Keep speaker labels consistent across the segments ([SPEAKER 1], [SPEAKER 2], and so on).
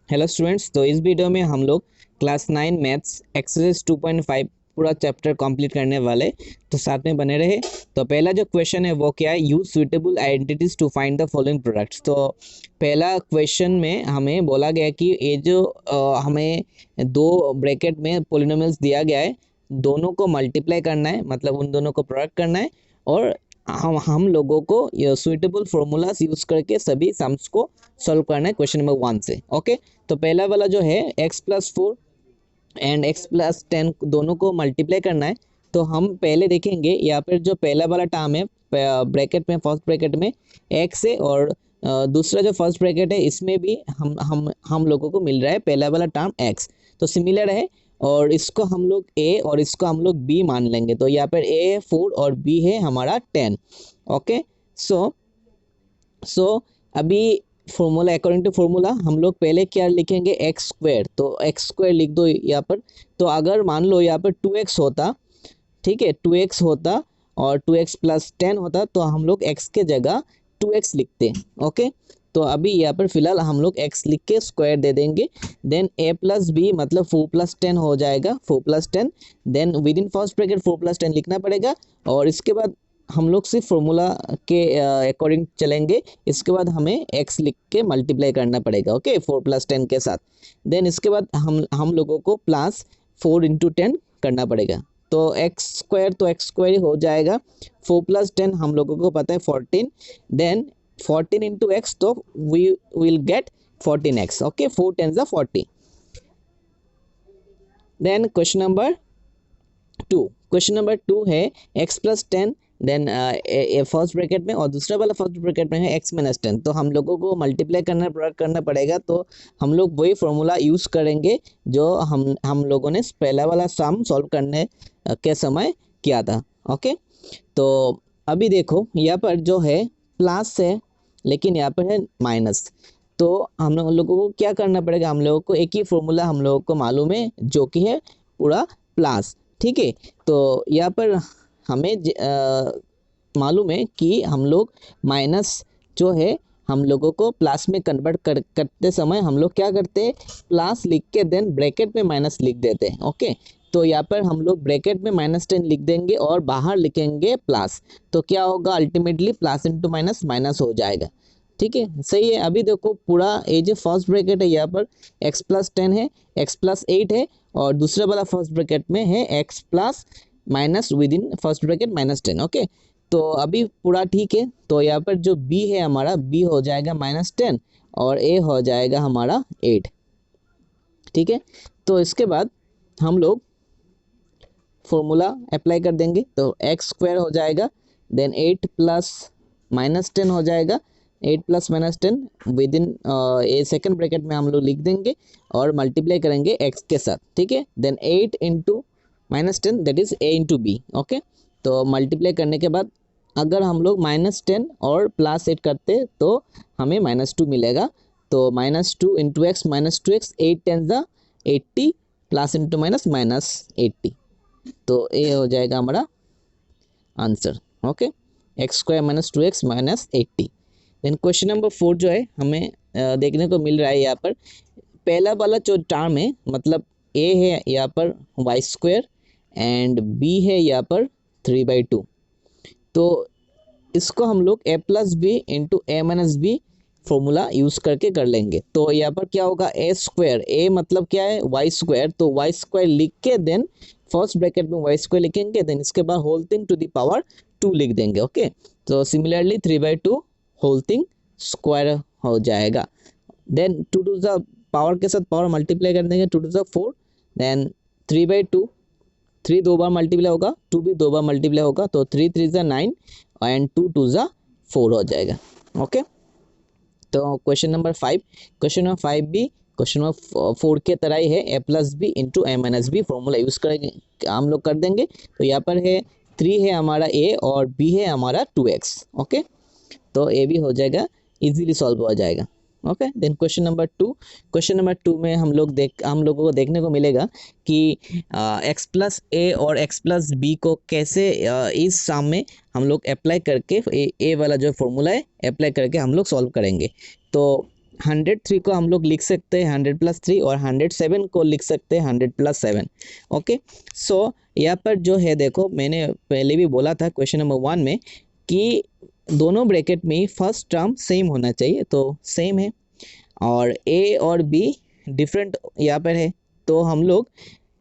[SPEAKER 1] Hello students, तो इस video में हम लोग क्लास 9 मैथ्स एक्सरसाइज 2.5 पूरा चैप्टर कंप्लीट करने वाले। तो साथ में बने रहे। तो पहला जो क्वेश्चन है वो क्या है, use suitable identities to find the following products. तो पहला क्वेश्चन में हमें बोला गया कि ये जो हमें दो ब्रैकेट में पोलिनोमियल्स दिया गया है, दोनों को मल्टीप्लाई करना है, मतलब उन दोनों को प्रोडक्ट करना है। और हम लोगों को सुइटेबल फॉर्मूलाज यूज करके सभी सम्स को सॉल्व करना है क्वेश्चन नंबर 1 से। ओके, तो पहला वाला जो है x+4 एंड x+10 दोनों को मल्टीप्लाई करना है। तो हम पहले देखेंगे यहाँ पर जो पहला वाला टर्म है ब्रैकेट में, फर्स्ट ब्रैकेट में x है, और दूसरा जो फर्स्ट ब्रैकेट है इसमें भी हम लोगों को मिल रहा है पहला वाला टर्म x, तो सिमिलर है। और इसको हम लोग a और इसको हम लोग b मान लेंगे। तो यहाँ पर a है 4 और b है हमारा 10। ओके, सो अभी फॉर्मूला, अकॉर्डिंग टू फॉर्मूला हम लोग पहले क्या लिखेंगे, एक्स स्क्वायर। तो एक्स स्क्वायर लिख दो यहाँ पर। तो अगर मान लो यहाँ पर 2x होता, ठीक है, 2x होता और 2x+10 होता, तो हम लोग x के जगह 2x लिखते। ओके, तो अभी यहाँ पर फिलहाल हम लोग x लिख के स्क्वायर दे देंगे। देन a+b मतलब 4+10 हो जाएगा, 4+10। Then within first bracket 4+10 लिखना पड़ेगा। और इसके बाद हम लोग सिर्फ फॉर्मूला के अकॉर्डिंग चलेंगे। इसके बाद हमें x लिख के मल्टीप्लाई करना पड़ेगा, ओके, 4+10 के साथ। देन इसके बाद हम लोगों को प्लस 4 × 10 करना पड़ेगा। तो एक्स स्क्वायर तो एक्स स्क्वायर ही हो जाएगा। 4+10 हम लोगों को पता है 14। देन 14 × x, तो we will get 14x। Okay, 4 × 10 = 40। Then question number 2 है x+10, देन फर्स्ट ब्रैकेट में, और दूसरा वाला फर्स्ट ब्रैकेट में है x-10। तो हम लोगों को मल्टीप्लाई करना पड़ेगा। तो हम लोग वही फॉर्मूला यूज़ करेंगे जो हम लोगों ने पहला वाला सम सॉल्व करने के समय किया था। ओके, तो अभी देखो यहाँ पर जो है प्लस है, लेकिन यहाँ पर है माइनस। तो हम लोगों को क्या करना पड़ेगा, हम लोगों को एक ही फॉर्मूला हम लोगों को मालूम है जो कि है पूरा प्लस, ठीक है। तो यहाँ पर हमें मालूम है कि हम लोग माइनस जो है हम लोगों को प्लस में कन्वर्ट करते समय हम लोग क्या करते हैं, प्लस लिख के देन ब्रैकेट में माइनस लिख देते हैं। ओके, तो यहाँ पर हम लोग ब्रैकेट में -10 लिख देंगे और बाहर लिखेंगे प्लस। तो क्या होगा, ultimately plus into minus minus हो जाएगा, ठीक है, सही है। अभी देखो पूरा ये जो फर्स्ट ब्रैकेट है यहाँ पर x+10 है, x+8 है, और दूसरा वाला फर्स्ट ब्रैकेट में है x+ minus with in first bracket -10। Okay, तो अभी पूरा ठीक है। तो यहाँ पर जो b है हमारा, b हो जाएगा -10 और a हो जाएगा हमारा 8, ठीक है। तो इसके बाद हम लोग फॉर्मूला अप्लाई कर देंगे। तो x² हो जाएगा, देन 8 + -10 हो जाएगा, 8 + -10 with in A second bracket में हम लोग लिख देंगे और मल्टीप्लाई करेंगे x के साथ, ठीक है। Then 8 × -10 that is a × b। Okay, तो मल्टीप्लाई करने के बाद अगर हम लोग -10 और +8 करते तो हमें -2 मिलेगा। तो -2 × x -2x, 8 × 80 plus into minus -80। तो ये हो जाएगा हमारा answer. Okay, x² - 2x - 80। Then question number 4 जो है हमें देखने को मिल रहा है यहाँ पर पहला वाला जो टर्म है, मतलब a है यहाँ पर y² एंड b है यहाँ पर 3/2। तो इसको हम लोग a+b × a - b formula use करके कर लेंगे। तो यहाँ पर क्या होगा, a², a मतलब क्या है, y²। तो y² लिख के देन फर्स्ट ब्रैकेट में y² लिखेंगे, देन इसके बाद whole thing to the power 2 लिख देंगे। ओके, तो सिमिलरली 3/2 होल थिंग स्क्वायर हो जाएगा। देन 2 टू द पावर के साथ पावर मल्टीप्लाई कर देंगे, 2 टू द 4, देन 3/2, 3 दो बार मल्टीप्लाई होगा, 2 भी 2 बार मल्टीप्लाई होगा, तो 3 3 ज़ा 9 एंड 2 2 ज़ा 4 हो जाएगा। ओके, तो क्वेश्चन नंबर 5 भी क्वेश्चन नंबर 4 के तरह ही है, a+b × a - b formula use करेंगे, हम लोग कर देंगे। तो यहाँ पर है 3 है हमारा a और b है हमारा 2x। ओके, तो ये भी हो जाएगा, इजीली सॉल्व हो जाएगा। ओके, देन क्वेश्चन नंबर 2 में हम लोगों को देखने को मिलेगा कि x+a और x+b को कैसे इस सम में हम लोग अप्लाई करके ए वाला जो फॉर्मूला है अप्लाई करके हम लोग सॉल्व करेंगे। तो 103 को हम लोग लिख सकते हैं 100+3 और 107 को लिख सकते हैं 100+7। ओके, सो यहाँ पर जो है देखो, मैंने पहले भी बोला था क्वेश्चन नंबर 1 में कि दोनों ब्रैकेट में फर्स्ट टर्म सेम होना चाहिए, तो सेम है, और ए और बी डिफरेंट यहाँ पर है, तो हम लोग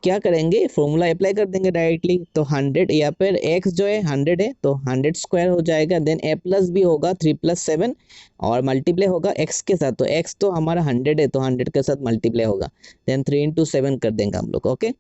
[SPEAKER 1] क्या करेंगे, फॉर्मूला अप्लाई कर देंगे डायरेक्टली। तो 100 यहाँ पर x जो है 100 है, तो 100² हो जाएगा, देन a प्लस बी होगा 3+7 और मल्टीप्लाई होगा x के साथ, तो x तो हमारा 100 है, तो 100 के साथ मल्टीप्लाई होगा, देन 3 × 7 कर देंगे हम लोग। ओके,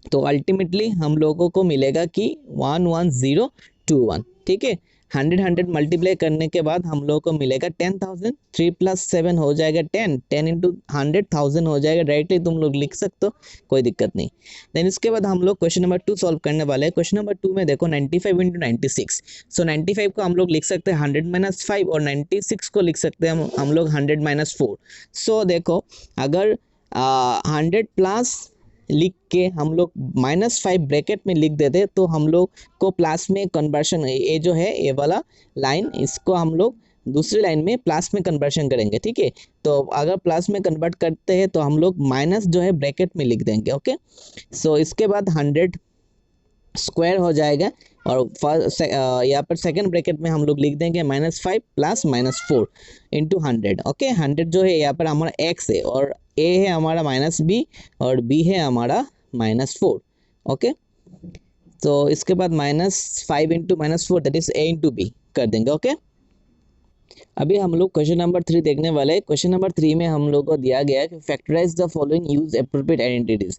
[SPEAKER 1] तो अल्टीमेटली हम लोगों को मिलेगा कि 11021। ठीक है, 100 मल्टीप्लाई करने के बाद हम लोगों को मिलेगा 10,000। 3+7 हो जाएगा 10, 10 × 100,000 हो जाएगा, डायरेक्टली तुम लोग लिख सकते हो, कोई दिक्कत नहीं। देन इसके बाद हम लोग क्वेश्चन नंबर 2 सॉल्व करने वाले हैं। क्वेश्चन नंबर 2 में देखो 95 × 96, सो 95 को हम लोग लिख सकते हैं 100 - 5 और 96 को लिख सकते हैं हम लोग 100 - 4। सो देखो, अगर 100+ लिख के हम लोग -5 ब्रैकेट में लिख देते तो हम लोग को प्लस में कन्वर्शन, ये जो है ये वाला लाइन, इसको हम लोग दूसरी लाइन में प्लस में कन्वर्शन करेंगे। ठीक है, तो अगर प्लस में कन्वर्ट करते हैं तो हम लोग माइनस जो है ब्रैकेट में लिख देंगे। ओके, सो इसके बाद 100² हो जाएगा, और यहाँ पर सेकंड ब्रैकेट में हम लोग लिख देंगे -5 + -4 × 100। ओके, 100 जो है यहाँ पर हमारा x है, और a है हमारा -b और b है हमारा -4। ओके, तो इसके बाद -5 × -4 दैट इज a × b कर देंगे। ओके, अभी हम लोग क्वेश्चन नंबर 3 देखने वाले हैं। क्वेश्चन नंबर 3 में हम लोग को दिया गया है कि factorise the following, use appropriate identities.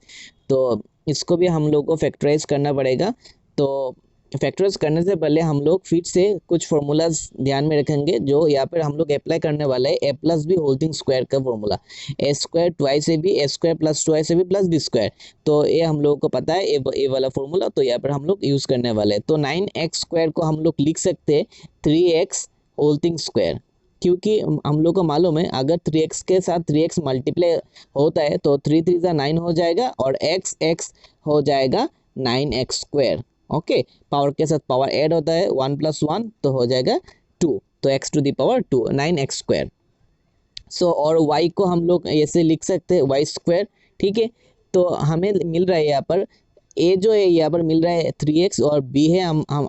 [SPEAKER 1] तो इसको भी हम लोग को फैक्टराइज करना पड़ेगा। तो फैक्टराइज करने से पहले हम लोग फिर से कुछ फार्मूलाज ध्यान में रखेंगे, जो यहाँ पर हम लोग अप्लाई करने वाले हैं। a+b² का formula, a² twice ab, a² + twice ab + b²। तो ये हम लोगों को पता है, ये वाला फॉर्मूला, तो यहाँ पर हम लोग यूज़ करने वाले हैं। तो 9x² को हम लोग लिख सकते हैं 3x² क्योंकि हम लोग को मालूम है अगर 3x के साथ 3x मल्टीप्लाई होता है तो 3 × 3 = 9 हो जाएगा, और x हो जाएगा 9x²। ओके, पावर के साथ पावर ऐड होता है, 1 + 1 तो हो जाएगा 2, तो x⁻², 9x²। सो और y को हम लोग ऐसे लिख सकते हैं y²। ठीक है, तो हमें मिल रहा है यहाँ पर a जो है यहाँ पर मिल रहा है 3x, और b है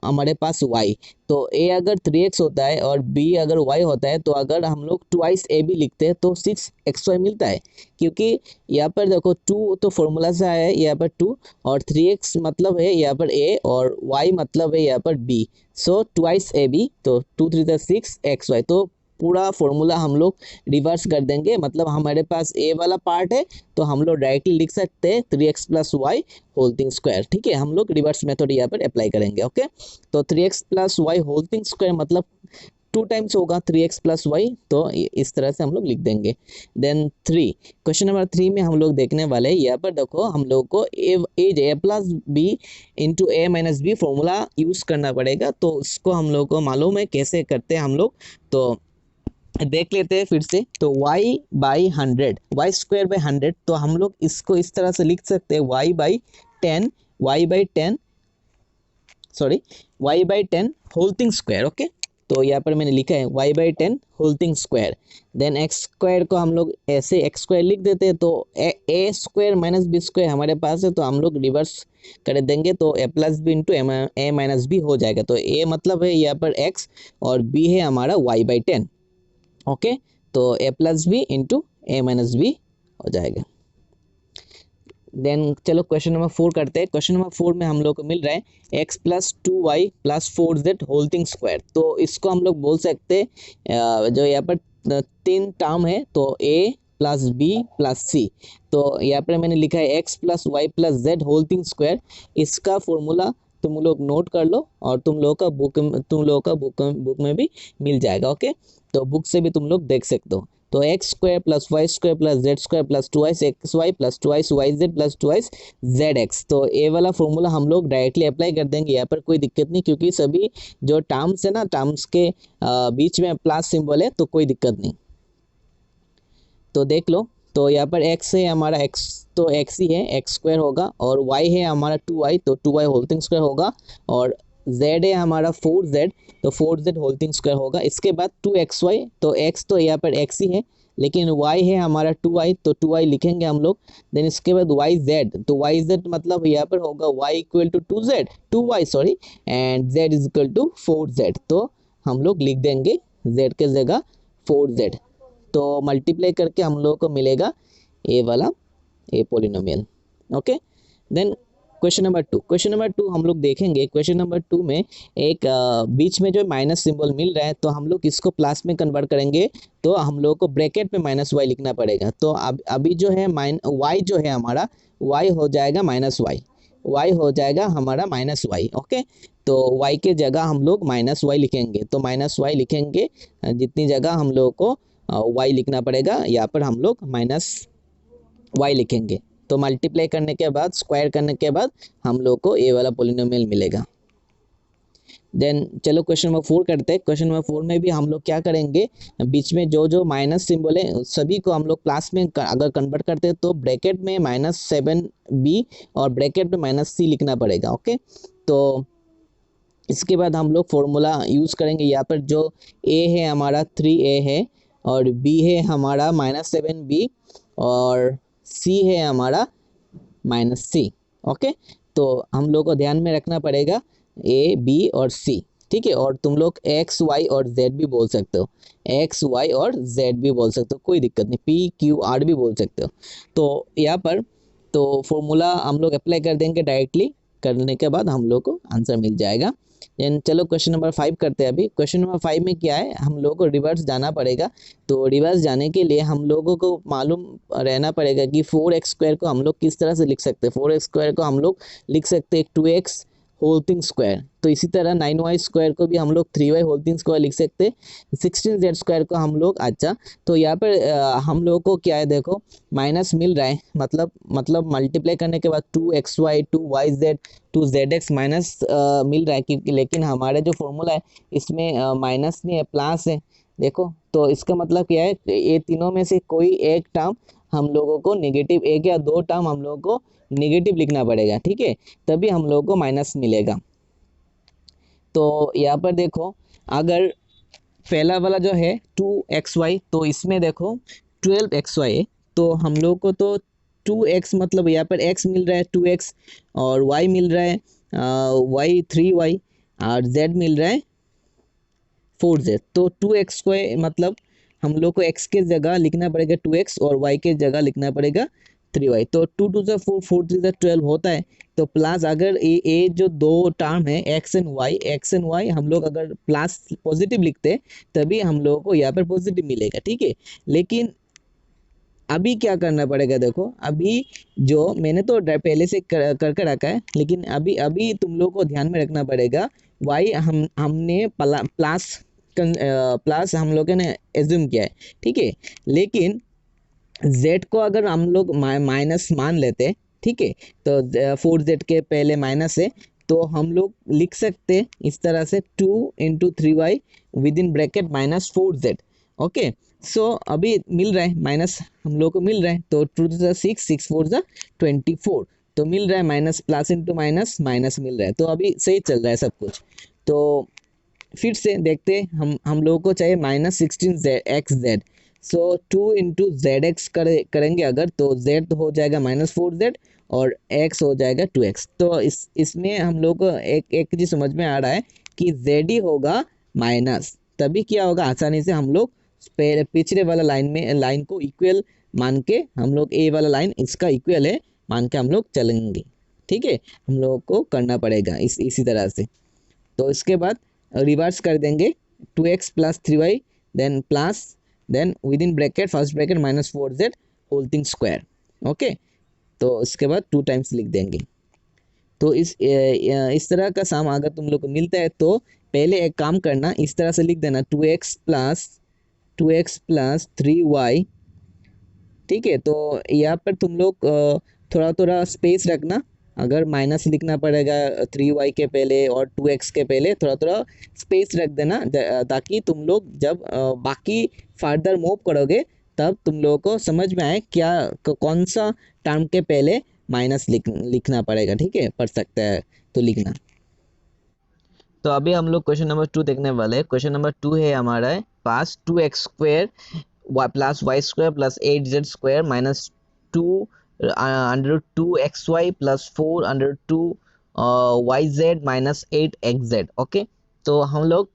[SPEAKER 1] हमारे पास y। तो a अगर 3x होता है और b अगर y होता है, तो अगर हम लोग ट्वाइस ab लिखते हैं तो 6xy मिलता है, क्योंकि यहाँ पर देखो 2 तो फॉर्मूला से आया है, यहाँ पर 2 और 3x मतलब है यहाँ पर a और y मतलब है यहाँ पर b। सो ट्वाइस ab, तो 2 × 3 = 6xy। तो पूरा फॉर्मूला हम लोग रिवर्स कर देंगे, मतलब हमारे पास a वाला पार्ट है तो हम लोग डायरेक्टली लिख सकते हैं 3x + y² ठीक है, हम लोग रिवर्स मेथड यहाँ पर अप्लाई करेंगे। ओके, तो 3x + y² मतलब 2 टाइम्स होगा 3x + y, तो इस तरह से हम लोग लिख देंगे। देन 3, क्वेश्चन नंबर 3 में हम लोग देखने वाले हैं, यहाँ पर देखो हम लोग को a+b × a - b formula use करना पड़ेगा। तो उसको हम लोग को मालूम है कैसे करते हैं हम लोग, तो देख लेते हैं फिर से। तो y/100, y²/100, तो हम लोग इसको इस तरह से लिख सकते हैं y/10 y/10 ओके, तो यहाँ पर मैंने लिखा है y/10 देन x² को हम लोग ऐसे x² लिख देते हैं। तो a² - b² हमारे पास है, तो हम लोग रिवर्स कर देंगे, तो a+b × a - b हो जाएगा। तो a मतलब है यहाँ पर x और b है हमारा y/10। ओके, तो a+b × a - b हो जाएगा। देन चलो क्वेश्चन नंबर 4 करते हैं। क्वेश्चन नंबर 4 में हम लोग को मिल रहा है x + 2y + 4z² तो इसको हम लोग बोल सकते हैं जो यहाँ पर 3 टर्म है, तो a + b + c। तो यहाँ पर मैंने लिखा है x + y + z²। इसका फॉर्मूला तुम लोग नोट कर लो, और तुम लोगों का बुक में भी मिल जाएगा। ओके, तो बुक से भी तुम लोग देख सकते हो। तो x² + y² + z² + 2xy + 2yz + 2yzx। तो ये वाला फॉर्मूला हम लोग डायरेक्टली अप्लाई कर देंगे, यहाँ पर कोई दिक्कत नहीं, क्योंकि सभी जो टर्म्स है ना, टर्म्स के बीच में प्लस सिंबल है, तो कोई दिक्कत नहीं। तो देख लो, तो यहाँ पर x है हमारा, x तो x ही है, x² होगा, और y है हमारा 2y, तो 2y² होगा, और z है हमारा 4z, तो 4z² होगा। इसके बाद 2xy, तो x तो यहाँ पर x ही है, लेकिन y है हमारा 2y, तो 2y लिखेंगे हम लोग। देन इसके बाद yz, तो yz मतलब यहाँ पर होगा y equal to 2y sorry, and z is equal to 4z, तो हम लोग लिख देंगे z के जगह 4z। तो मल्टीप्लाई करके हम लोग को मिलेगा ए वाला A polynomial. Okay, then question number two हम लोग देखेंगे। क्वेश्चन नंबर टू में एक बीच में जो माइनस सिंबल मिल रहा है, तो हम लोग इसको प्लस में कन्वर्ट करेंगे, तो हम लोग को ब्रैकेट में माइनस वाई लिखना पड़ेगा। तो अभी जो है वाई जो है हमारा, वाई हो जाएगा माइनस वाई, वाई हो जाएगा हमारा माइनस वाई। ओके, तो वाई के जगह हम लोग माइनस वाई लिखेंगे, तो माइनस वाई लिखेंगे, जितनी जगह हम लोग को वाई लिखना पड़ेगा, यहाँ पर हम लोग माइनस वाई लिखेंगे। तो मल्टीप्लाई करने के बाद, स्क्वायर करने के बाद हम लोग को ए वाला पोलिनोमियल मिलेगा। देन चलो क्वेश्चन नंबर 4 करते हैं। क्वेश्चन नंबर 4 में भी हम लोग क्या करेंगे, बीच में जो जो माइनस सिंबल है सभी को हम लोग प्लस में अगर कन्वर्ट करते हैं, तो ब्रैकेट में -7b और ब्रैकेट में -c लिखना पड़ेगा। ओके, तो इसके बाद हम लोग फॉर्मूला यूज़ करेंगे। यहाँ पर जो a है हमारा 3a है, और b है हमारा -7b, और c है हमारा -c। ओके, तो हम लोग को ध्यान में रखना पड़ेगा a b और c, ठीक है। और तुम लोग x y और z भी बोल सकते हो, x y और z भी बोल सकते हो, कोई दिक्कत नहीं, p q r भी बोल सकते हो। तो यहाँ पर तो फॉर्मूला हम लोग अप्लाई कर देंगे डायरेक्टली, करने के बाद हम लोग को आंसर मिल जाएगा। देन चलो क्वेश्चन नंबर 5 करते हैं। अभी क्वेश्चन नंबर 5 में क्या है, हम लोगों को रिवर्स जाना पड़ेगा। तो रिवर्स जाने के लिए हम लोगों को मालूम रहना पड़ेगा कि 4x² को हम लोग किस तरह से लिख सकते हैं। 4x² को हम लोग लिख सकते हैं 2x होल थिंग स्क्वायर। तो इसी तरह 9y² को भी हम लोग 3y होल थिंग स्क्वायर लिख सकते हैं। 16z² को हम लोग, अच्छा तो यहाँ पर हम लोगों को क्या है, देखो माइनस मिल रहा है, मतलब मल्टीप्लाई करने के बाद 2xy 2yz 2zx माइनस मिल रहा है, क्योंकि लेकिन हमारा जो फॉर्मूला है इसमें माइनस नहीं है, प्लस है। देखो, तो इसका मतलब क्या है, ये तीनों में से कोई एक टर्म हम लोगों को नेगेटिव, एक या दो टर्म हम लोगों को नेगेटिव लिखना पड़ेगा, ठीक है, तभी हम लोगों को माइनस मिलेगा। तो यहाँ पर देखो, अगर पहला वाला जो है 2xy, तो इसमें देखो 12xy है, तो हम लोग को तो 2x मतलब यहाँ पर x मिल रहा है 2x, और y मिल रहा है y 3y, और z मिल रहा है 4z। तो 2x को मतलब हम लोग को x के जगह लिखना पड़ेगा 2x, और y के जगह लिखना पड़ेगा 3y। तो 2 2 से 4 4 3 से 12 होता है। तो प्लस अगर ये जो दो टर्म है x एंड y हम लोग अगर प्लस पॉजिटिव लिखते तभी हम लोगों को यहाँ पर पॉजिटिव मिलेगा, ठीक है। लेकिन अभी क्या करना पड़ेगा, देखो अभी जो मैंने तो पहले से करके रखा है, लेकिन अभी तुम लोग को ध्यान में रखना पड़ेगा, y हमने प्लस हम लोगों ने एज्यूम किया है, ठीक है। लेकिन z को अगर हम लोग माइनस मान लेते, ठीक है, तो 4z के पहले माइनस है, तो हम लोग लिख सकते इस तरह से 2 × 3y with in bracket -4z। Okay, so अभी मिल रहा है माइनस, हम लोग को मिल रहा है, तो 2 × 6 6 4 24, तो मिल रहा है minus, plus into minus minus मिल रहा है। तो अभी सही चल रहा है सब कुछ। तो फिर से देखते, हम लोगों को चाहिए -16xz, सो 2 × zx करेंगे अगर, तो z हो जाएगा -4z और x हो जाएगा 2x। तो इसमें हम लोग को एक चीज समझ में आ रहा है कि z ही होगा माइनस, तभी क्या होगा, आसानी से हम लोग पिछले वाला लाइन को इक्वल मान के, हम लोग ए वाला लाइन इसका इक्वल है मान के हम लोग चलेंगे, ठीक है। हम लोग को करना पड़ेगा इसी तरह से। तो इसके बाद रिवर्स कर देंगे 2x + 3y, then plus, then with in bracket first bracket -4z whole thing square. Okay, तो इसके बाद 2 टाइम्स लिख देंगे। तो इस तरह का सम अगर तुम लोग को मिलता है, तो पहले एक काम करना, इस तरह से लिख देना 2x + 3y, ठीक है। तो यहाँ पर तुम लोग थोड़ा थोड़ा स्पेस रखना, अगर माइनस लिखना पड़ेगा 3y के पहले और 2x के पहले थोड़ा थोड़ा स्पेस रख देना, ताकि तुम लोग जब बाकी फर्दर मूव करोगे तब तुम लोगों को समझ में आए क्या कौन सा टर्म के पहले माइनस लिखना पड़ेगा, ठीक है, पढ़ सकता है तो लिखना। तो अभी हम लोग क्वेश्चन नंबर 2 देखने वाले हैं। क्वेश्चन नंबर 2 है हमारा पास 2x² plus Y square plus 8z² minus 2√2xy plus 4√2yz minus 8xz। Okay, तो हम लोग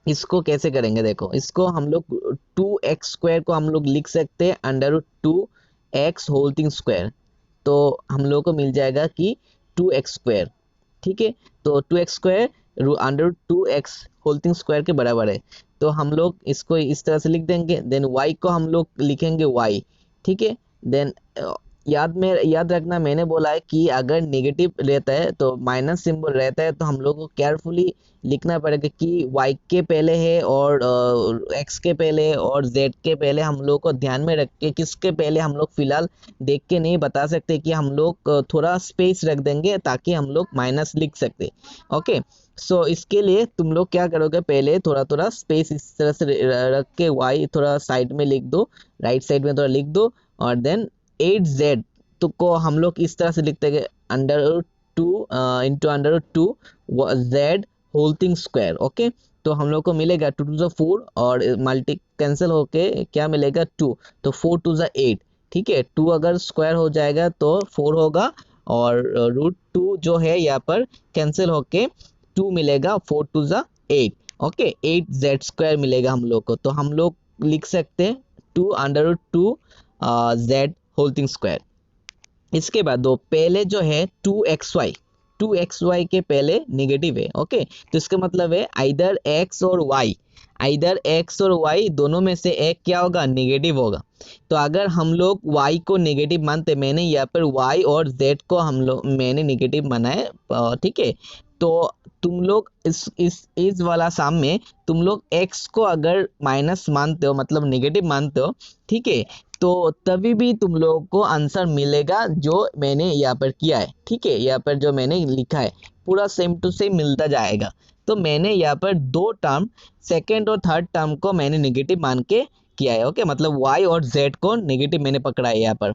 [SPEAKER 1] इसको कैसे करेंगे, देखो इसको हम लोग 2x² को हम लोग लिख सकते हैं √2x होल थिंग स्क्वायर, तो हम लोग को मिल जाएगा कि 2x²। ठीक है, तो 2x² √2x whole thing square के बराबर है, तो हम लोग इसको इस तरह से लिख देंगे। देन y को हम लोग लिखेंगे y। ठीक है, देन याद रखना मैंने बोला है कि अगर नेगेटिव रहता है तो माइनस सिंबल रहता है तो हम लोग को केयरफुली लिखना पड़ेगा कि y के पहले है और x के पहले है और z के पहले। हम लोग को ध्यान में रख के किसके पहले हम लोग फिलहाल देख के नहीं बता सकते कि हम लोग थोड़ा स्पेस रख देंगे ताकि हम लोग माइनस लिख सकते। ओके, सो इसके लिए तुम लोग क्या करोगे, पहले थोड़ा थोड़ा स्पेस इस तरह से रख के y थोड़ा साइड में लिख दो, राइट साइड में थोड़ा लिख दो, और देन 8z तो को हम लोग इस तरह से लिखते हैं √2 into √2z whole thing square. Okay, तो हम लोग को मिलेगा 2 to the 4 और मल्टी कैंसिल होके क्या मिलेगा 2, तो 4 to the 8। ठीक है, 2 अगर स्क्वायर हो जाएगा तो 4 होगा और √2 जो है यहाँ पर कैंसिल होके 2 मिलेगा, 4 to the 8। ओके, 8z² मिलेगा हम लोग को, तो हम लोग लिख सकते हैं 2 z होल थिंग स्क्वायर। इसके बाद दो पहले जो है 2xy के पहले नेगेटिव है। ओके, तो इसका मतलब है आइदर x और y दोनों में से एक क्या होगा, नेगेटिव होगा। तो अगर हम लोग y को नेगेटिव मानते, मैंने यहाँ पर y और z को मैंने नेगेटिव माना है। ठीक है, तो तुम लोग इस वाला साम में तुम लोग x को अगर माइनस मानते हो, मतलब नेगेटिव मानते हो, ठीक है, तो तभी भी तुम लोगों को आंसर मिलेगा जो मैंने यहाँ पर किया है। ठीक है, यहाँ पर जो मैंने लिखा है पूरा सेम टू सेम मिलता जाएगा। तो मैंने यहाँ पर दो टर्म सेकेंड और थर्ड टर्म को मैंने नेगेटिव मान के किया है। ओके, मतलब y और z को नेगेटिव मैंने पकड़ा है यहाँ पर।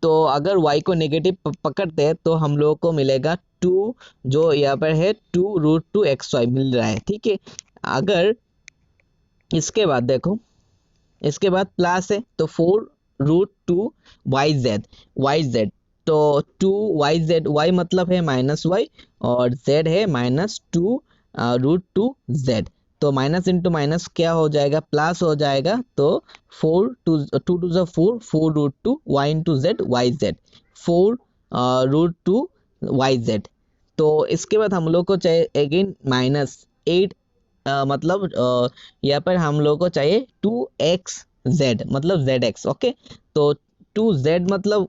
[SPEAKER 1] तो अगर y को नेगेटिव पकड़ते हैं तो हम लोगों को मिलेगा 2, जो यहाँ पर है 2√2xy मिल रहा है। ठीक है, अगर इसके बाद देखो, इसके बाद प्लस है तो 4√2yz, तो 2yz, y मतलब है -y और z है -2√2z, तो माइनस इंटू माइनस क्या हो जाएगा, प्लस हो जाएगा। तो 2 to the 4 4√2 y into z yz 4√2yz। तो इसके बाद हम लोग को चाहिए अगेन -8, मतलब यहाँ पर हम लोग को चाहिए 2xz मतलब zx। ओके, तो 2z मतलब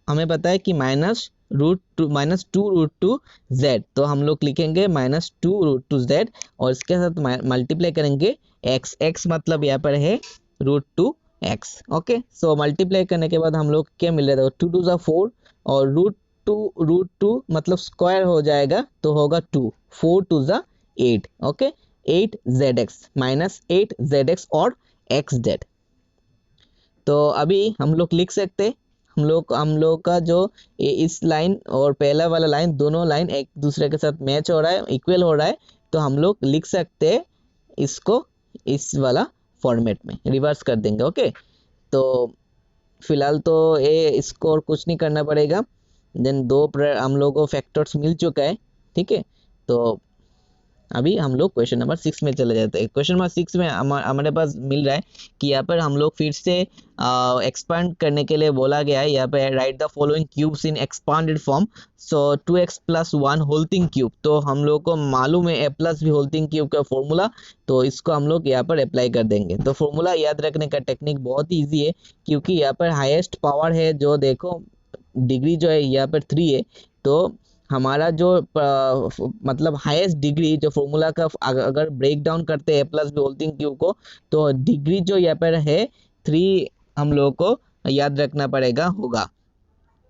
[SPEAKER 1] हमें पता है कि -2√2z, तो हम लोग लिखेंगे -2√2z और इसके साथ मल्टीप्लाई करेंगे x मतलब यहाँ पर है √2x। ओके, सो मल्टीप्लाई करने के बाद हम लोग क्या मिल रहा था, 2 to the 4 और √2 मतलब स्क्वायर हो जाएगा तो होगा 2, 4 to the 8। Okay, 8zx -8zx और xz। तो अभी हम लोग लिख सकते हैं, हम लोग का जो इस लाइन और पहला वाला लाइन दोनों लाइन एक दूसरे के साथ मैच हो रहा है, इक्वल हो रहा है, तो हम लोग लिख सकते हैं इसको इस वाला फॉर्मेट में रिवर्स कर देंगे। ओके, तो फिलहाल तो ये इसको और कुछ नहीं करना पड़ेगा। देन हम लोगों को फैक्टर्स मिल चुका है। ठीक है, तो अभी हम लोग क्वेश्चन नंबर 6 में चले जाते हैं। क्वेश्चन नंबर 6 में हमारे पास मिल रहा है कि यहाँ पर हम लोग फिर से एक्सपांड करने के लिए बोला गया है। यहाँ पे write the following cubes in expanded form, so 2x + 1 whole thing cube. तो हम लोग को मालूम है a + b whole thing cube का फॉर्मूला, तो इसको हम लोग यहाँ पर अप्लाई कर देंगे। तो फॉर्मूला याद रखने का टेक्निक बहुत ही ईजी है, क्योंकि यहाँ पर हाईएस्ट पावर है, जो देखो डिग्री जो है यहाँ पर 3 है, तो हमारा जो मतलब हाईएस्ट डिग्री जो फॉर्मूला का अगर ब्रेक डाउन करते हैं a + b whole thing cube को, तो डिग्री जो यहाँ पर है 3 हम लोग को याद रखना पड़ेगा होगा।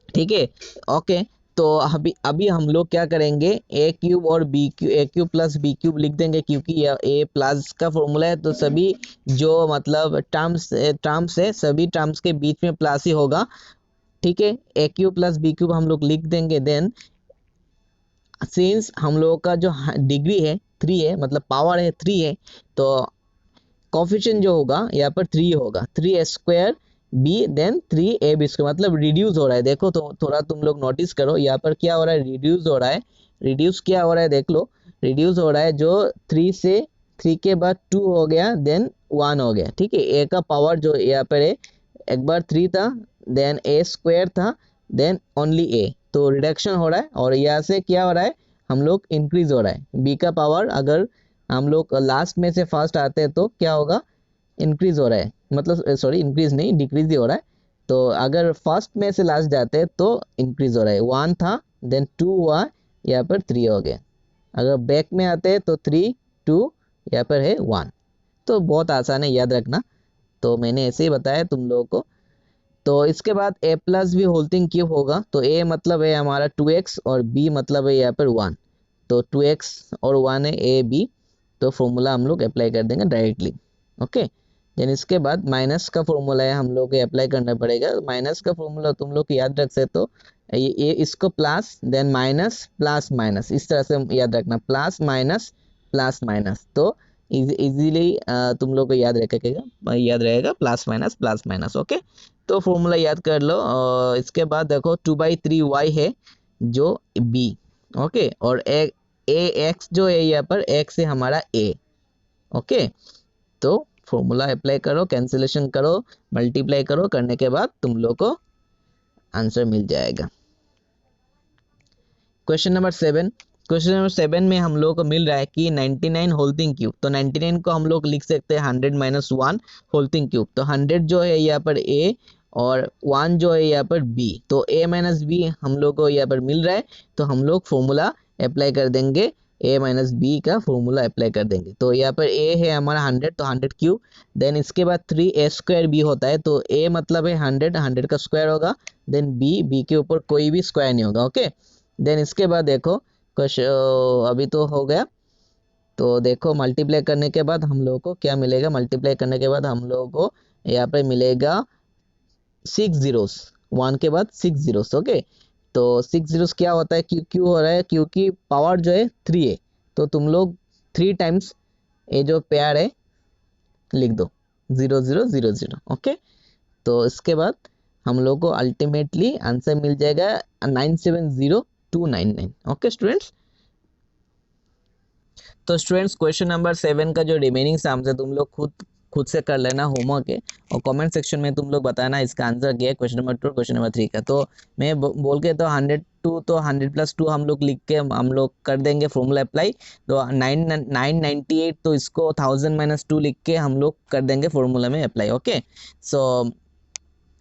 [SPEAKER 1] ठीक है, ओके, तो अभी हम लोग क्या करेंगे, a क्यूब और a क्यूब + b क्यूब लिख देंगे, क्योंकि यह a+ का फॉर्मूला है, तो सभी जो मतलब टर्म्स है सभी टर्म्स के बीच में प्लस ही होगा। ठीक है, a क्यूब + b क्यूब हम लोग लिख देंगे। देन सिंस हम लोगों का जो डिग्री है 3 है, मतलब पावर है 3 है, तो कोफिशिएंट जो होगा यहाँ पर 3 होगा, 3a² बी देन 3ab², मतलब रिड्यूस हो रहा है। देखो तो थोड़ा तुम लोग नोटिस करो, यहाँ पर क्या हो रहा है, रिड्यूस हो रहा है। रिड्यूस क्या हो रहा है देख लो, रिड्यूस हो रहा है जो 3 से 3 के बाद 2 हो गया देन 1 हो गया, ठीक है। ए का पावर जो यहाँ पर है, एक बार 3 था देन a² था देन ओनली ए, तो रिडक्शन हो रहा है। और यहाँ से क्या हो रहा है, हम लोग इंक्रीज हो रहा है। बी का पावर अगर हम लोग लास्ट में से फर्स्ट आते हैं तो क्या होगा, इंक्रीज हो रहा है, मतलब सॉरी इंक्रीज नहीं डिक्रीज ही हो रहा है। तो अगर फर्स्ट में से लास्ट जाते हैं तो इंक्रीज हो रहा है। 1 था देन 2 हुआ, यहाँ पर 3 हो गया। अगर बैक में आते हैं तो 3 2 यहाँ पर है 1। तो बहुत आसान है याद रखना, तो मैंने ऐसे ही बताया तुम लोगों को। तो इसके बाद a+ भी होल थिंग क्यूब होगा, तो a मतलब है हमारा 2x और b मतलब है यहाँ पर 1, तो 2x और 1 है a b, तो फॉर्मूला हम लोग अप्लाई कर देंगे डायरेक्टली। ओके, देन इसके बाद माइनस का फॉर्मूला है, हम लोग को अप्लाई करना पड़ेगा। माइनस का फॉर्मूला तुम लोग याद रख सकते हो, ये इसको plus then minus plus minus, इस तरह से याद रखना, प्लस माइनस। तो इजीली तुम लोग को याद रहेगा प्लस माइनस। ओके, तो फॉर्मूला याद कर लो। इसके बाद देखो 2/3y है जो b, ओके, और ax जो है यहाँ पर x है हमारा a। ओके, तो फॉर्मूला अप्लाई करो, कैंसिलेशन करो, मल्टीप्लाई करो, करने के बाद तुम लोग को आंसर मिल जाएगा। क्वेश्चन नंबर 7 में हम लोग को मिल रहा है कि 99 होल थिंग क्यूब, तो 99 को हम लोग लिख सकते हैं 100 - 1 होल थिंग क्यूब। तो 100 जो है यहाँ पर a और 1 जो है यहाँ पर b, तो a - b हम लोग को यहाँ पर मिल रहा है, तो हम लोग फॉर्मूला अप्लाई कर देंगे, a - b का फॉर्मूला अप्लाई कर देंगे। तो यहाँ पर a है हमारा 100, तो 100 क्यूब, देन इसके बाद 3a² b होता है, तो a मतलब है 100 का स्क्वायर होगा, देन b के ऊपर कोई भी स्क्वायर नहीं होगा। ओके, देन इसके बाद देखो कुछ अभी तो हो गया, तो देखो मल्टीप्लाई करने के बाद हम लोगों को क्या मिलेगा, मल्टीप्लाई करने के बाद हम लोगों को यहाँ पे मिलेगा 6 zeros, 1 के बाद 6 zeros। ओके, तो 6 zeros क्या होता है, क्यों हो रहा है, क्योंकि पावर जो है 3 है, तो तुम लोग 3 टाइम्स ये जो पेयर है लिख दो 0 0 0 0। ओके, तो इसके बाद हम लोग को अल्टीमेटली आंसर मिल जाएगा 970299। ओके स्टूडेंट्स, तो स्टूडेंट्स क्वेश्चन नंबर 7 का जो रिमेनिंग सम्स है तुम लोग खुद से कर लेना होमवर्क है, और कमेंट सेक्शन में तुम लोग बताना इसका आंसर क्या है क्वेश्चन नंबर 2 और क्वेश्चन नंबर 3 का। तो मैं बोल के तो 102, तो 100 + 2 हम लोग लिख के हम लोग कर देंगे फॉर्मूला अप्लाई। तो 998, तो इसको 1000 - 2 लिख के हम लोग कर देंगे फॉर्मूला में अप्लाई। ओके, सो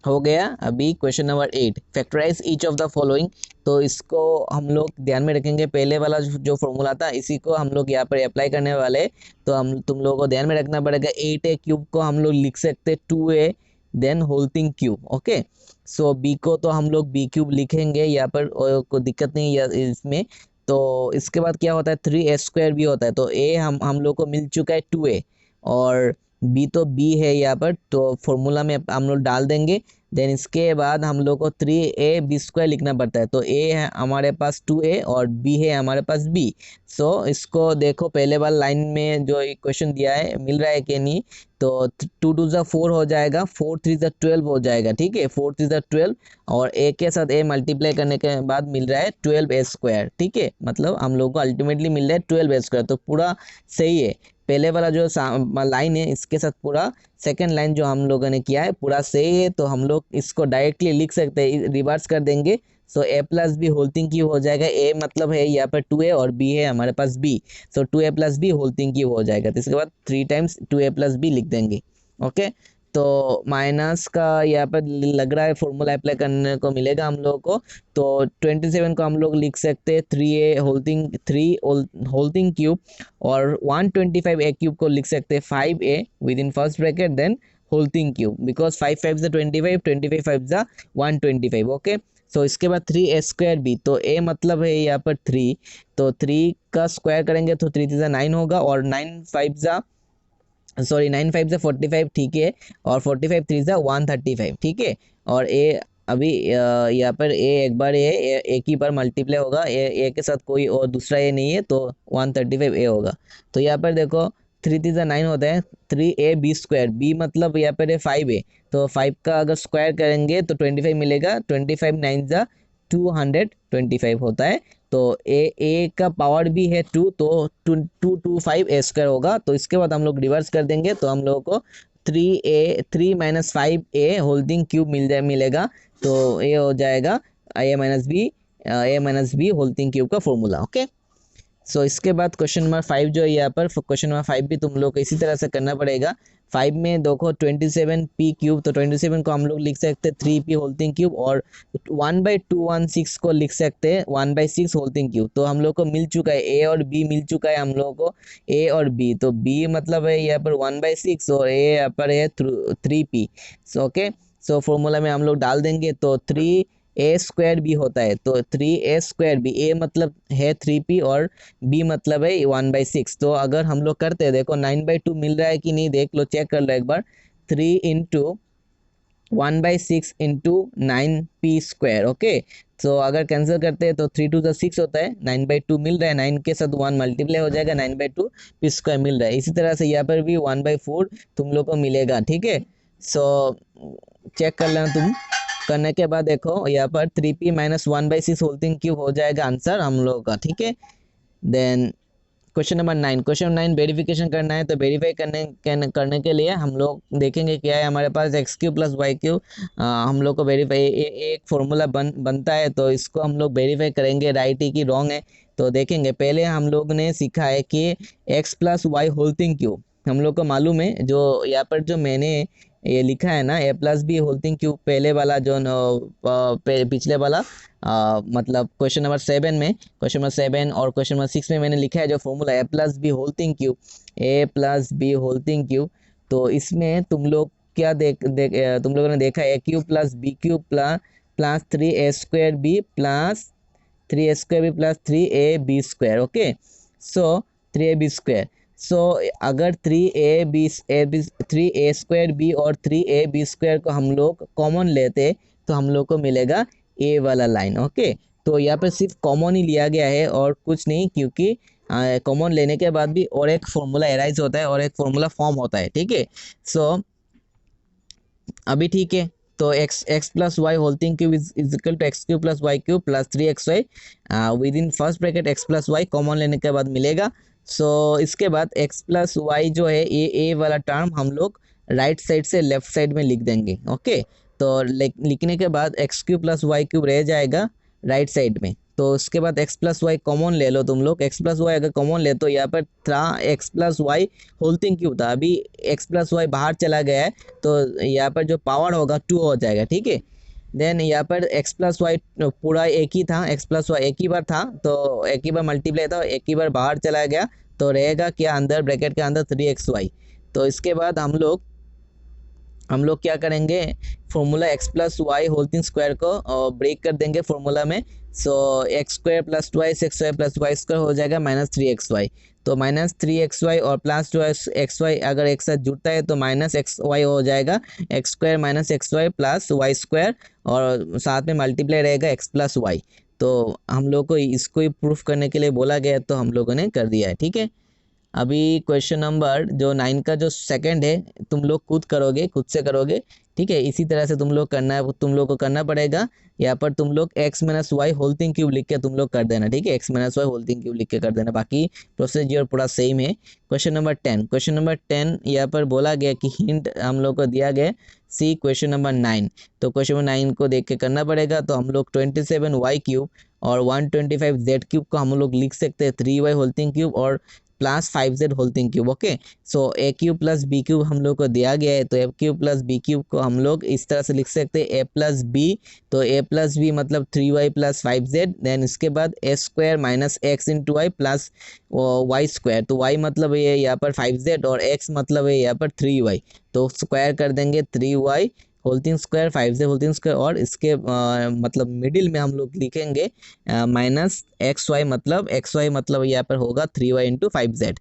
[SPEAKER 1] हो गया। अभी question number 8, factorise each of the following, तो इसको हम लोग ध्यान में रखेंगे, पहले वाला जो फॉर्मूला था इसी को हम लोग यहाँ पर अप्लाई करने वाले, तो हम तुम लोगों को ध्यान में रखना पड़ेगा। 8a क्यूब को हम लोग लिख सकते 2a then whole thing cube. Okay, so b को तो हम लोग b क्यूब लिखेंगे, यहाँ पर कोई दिक्कत नहीं है इसमें। तो इसके बाद क्या होता है, 3a² भी होता है, तो a हम लोग को मिल चुका है 2a, और b तो b है यहाँ पर, तो फॉर्मूला में हम लोग डाल देंगे। देन इसके बाद हम लोग को 3ab² लिखना पड़ता है, तो a है हमारे पास 2a और b है हमारे पास b। सो इसको देखो पहले वाला लाइन में जो इक्वेशन दिया है मिल रहा है कि नहीं, तो 2 2 ज़ा 4 हो जाएगा, 4 3 ज़ा 12 हो जाएगा, ठीक है, 4 3 ज़ा 12, और a के साथ a मल्टीप्लाई करने के बाद मिल रहा है 12a², ठीक है, मतलब हम लोग को अल्टीमेटली मिल रहा है 12a², तो पूरा सही है। पहले वाला जो लाइन है इसके साथ पूरा सेकंड लाइन जो हम लोगों ने किया है पूरा सही है, तो हम लोग इसको डायरेक्टली लिख सकते हैं, रिवर्स कर देंगे। So a + b whole thing cube हो जाएगा, a मतलब है यहाँ पर 2a और b है हमारे पास b, so 2a + b whole thing cube हो जाएगा। तो इसके बाद 3 टाइम्स 2a + b लिख देंगे। ओके, तो माइनस का यहाँ पर लग रहा है फॉर्मूला अप्लाई करने को मिलेगा हम लोगों को, तो 27 को हम लोग लिख सकते हैं 3a होल थिंग क्यूब, और 125a क्यूब को लिख सकते हैं 5a within first bracket then whole thing cube, because 5 5 ज़ा 25, 25 5 ज़ा 125। ओके, सो इसके बाद 3a² b, तो a मतलब है यहाँ पर 3, तो 3 का स्क्वायर करेंगे तो 3 3 ज़ा 9 होगा, और 9 5 ज़ा 45, ठीक है, और 45 3 ज़ा 135, ठीक है, और a अभी यहाँ पर a एक बार एक ही बार मल्टीप्लाई होगा, a के साथ कोई और दूसरा a नहीं है, तो 135a होगा। तो यहाँ पर देखो 3 3 9 होता है, 3ab², बी मतलब यहाँ पर है 5a, तो 5 का अगर स्क्वायर करेंगे तो 25 मिलेगा, 25 9 225 होता है। तो ए का पावर भी है 2, तो 225a² होगा। तो इसके बाद हम लोग रिवर्स कर देंगे तो हम लोगों को 3 होल्डिंग क्यूब मिलेगा। तो ये हो जाएगा a minus B whole thing cube का फॉर्मूला। ओके, सो इसके बाद क्वेश्चन नंबर 5 जो है यहाँ पर, क्वेश्चन नंबर 5 भी तुम लोग को इसी तरह से करना पड़ेगा। 5 में देखो 27p³, तो 27 को हम लोग लिख सकते हैं 3p होल्डिंग क्यूब, और 1/216 को लिख सकते हैं 1/6 होल्डिंग क्यूब। तो हम लोग को मिल चुका है, ए और बी मिल चुका है हम लोगों को, ए और बी। तो बी मतलब है यहाँ पर 1/6 और ए यहाँ पर है 3p। So okay, so formula में हम लोग डाल देंगे तो 3a² होता है। तो 3a², ए मतलब है 3p और बी मतलब है 1/6। तो अगर हम लोग करते हैं, देखो 9/2 मिल रहा है कि नहीं, देख लो, चेक कर लो एक बार। 3 इंटू 1/6 इंटू 9p²। ओके, तो अगर कैंसिल करते हैं तो 3 2 6 होता है, 9/2 मिल रहा है, 9 के साथ 1 मल्टीप्लाई हो जाएगा, 9/2 p² मिल रहा है। इसी तरह से यहाँ पर भी 1/4 तुम लोग को मिलेगा। ठीक है, सो चेक कर लेना तुम। करने के बाद देखो यहाँ पर 3p माइनस 1/6 होल्डिंग क्यूब हो जाएगा आंसर हम लोगों का। ठीक है, then question number 9, question 9 verification करना है। तो वेरीफाई करने के लिए हम लोग देखेंगे क्या है हमारे पास, x³ प्लस y³। हम लोग को वेरीफाई एक फॉर्मूला बनता है, तो इसको हम लोग वेरीफाई करेंगे राइट है कि रॉन्ग है। तो देखेंगे, पहले हम लोग ने सीखा है कि x plus Y whole thing cube हम लोग को मालूम है। जो यहाँ पर जो मैंने ये लिखा है ना, a+b होल्डिंग क्यूब, पहले वाला जो पिछले वाला मतलब क्वेश्चन नंबर 7 में, क्वेश्चन नंबर 7 और क्वेश्चन नंबर 6 में मैंने लिखा है जो formula a+b holding cube, a+b holding cube. तो इसमें तुम लोग क्या तुम लोगों ने देखा a³ plus b³ plus 3a² plus 3a² okay, so 3ab²। सो अगर 3a² और 3ab² को हम लोग कॉमन लेते तो हम लोग को मिलेगा ए वाला लाइन। ओके, तो यहाँ पर सिर्फ कॉमन ही लिया गया है और कुछ नहीं, क्योंकि कॉमन लेने के बाद भी और एक फॉर्मूला एराइज होता है और एक फॉर्मूला फॉर्म होता है। ठीक है, सो अभी ठीक है। तो x plus Y whole thing cube is equal to x³ plus y³ plus 3xy within first bracket x plus Y common लेने के बाद मिलेगा। सो इसके बाद x प्लस वाई जो है ए वाला टर्म हम लोग राइट साइड से लेफ्ट साइड में लिख देंगे। ओके, तो लिखने के बाद x³ प्लस y³ रह जाएगा राइट साइड में। तो उसके बाद x प्लस वाई कॉमन ले लो तुम लोग, x प्लस वाई अगर कॉमन ले तो यहाँ पर था x plus Y whole thing cube था, अभी x प्लस वाई बाहर चला गया है, तो यहाँ पर जो पावर होगा 2 हो जाएगा। ठीक है, देन यहाँ पर x प्लस वाई पूरा एक ही था, x प्लस वाई एक ही बार था, तो एक ही बार मल्टीप्लाई था, एक ही बार बाहर चला गया, तो रहेगा क्या अंदर ब्रैकेट के अंदर 3xy। तो इसके बाद हम लोग क्या करेंगे, formula x plus Y whole thing square को ब्रेक कर देंगे फॉर्मूला में। सो x² plus 2x² plus y² हो जाएगा -3xy। तो -3xy और प्लस 2xy अगर एक साथ जुड़ता है तो -xy हो जाएगा, x² minus xy plus y² और साथ में मल्टीप्लाई रहेगा x प्लस वाई। तो हम लोग को इसको ही प्रूफ करने के लिए बोला गया, तो हम लोगों ने कर दिया है। ठीक है, अभी क्वेश्चन नंबर जो 9 का जो सेकंड है तुम लोग खुद से करोगे। ठीक है, इसी तरह से तुम लोग को करना पड़ेगा। यहाँ पर तुम लोग x minus Y whole thing cube लिख के तुम लोग कर देना। ठीक है, x minus Y whole thing cube लिख के कर देना, बाकी प्रोसीजर पूरा सेम है। क्वेश्चन नंबर 10 यहाँ पर बोला गया कि हिंट हम लोग को दिया गया सी क्वेश्चन नंबर 9। तो क्वेश्चन नंबर 9 को देख के करना पड़ेगा। तो हम लोग 27y³ और 125z³ को हम लोग लिख सकते हैं 3y होल्डिंग क्यूब और plus 5z whole thing cube. Okay, so a³ plus b³ हम लोग को दिया गया है, तो a³ प्लस b³ को हम लोग इस तरह से लिख सकते हैं a प्लस b। तो a प्लस b मतलब 3y प्लस 5z, देन इसके बाद a² minus x into Y plus y²। तो y मतलब ये यहाँ पर 5z और x मतलब है यहाँ पर 3y, तो स्क्वायर कर देंगे 3y holding square 5z holding square, और इसके मतलब मिडिल में हम लोग लिखेंगे -xy मतलब यहाँ पर होगा 3y इंटू 5z।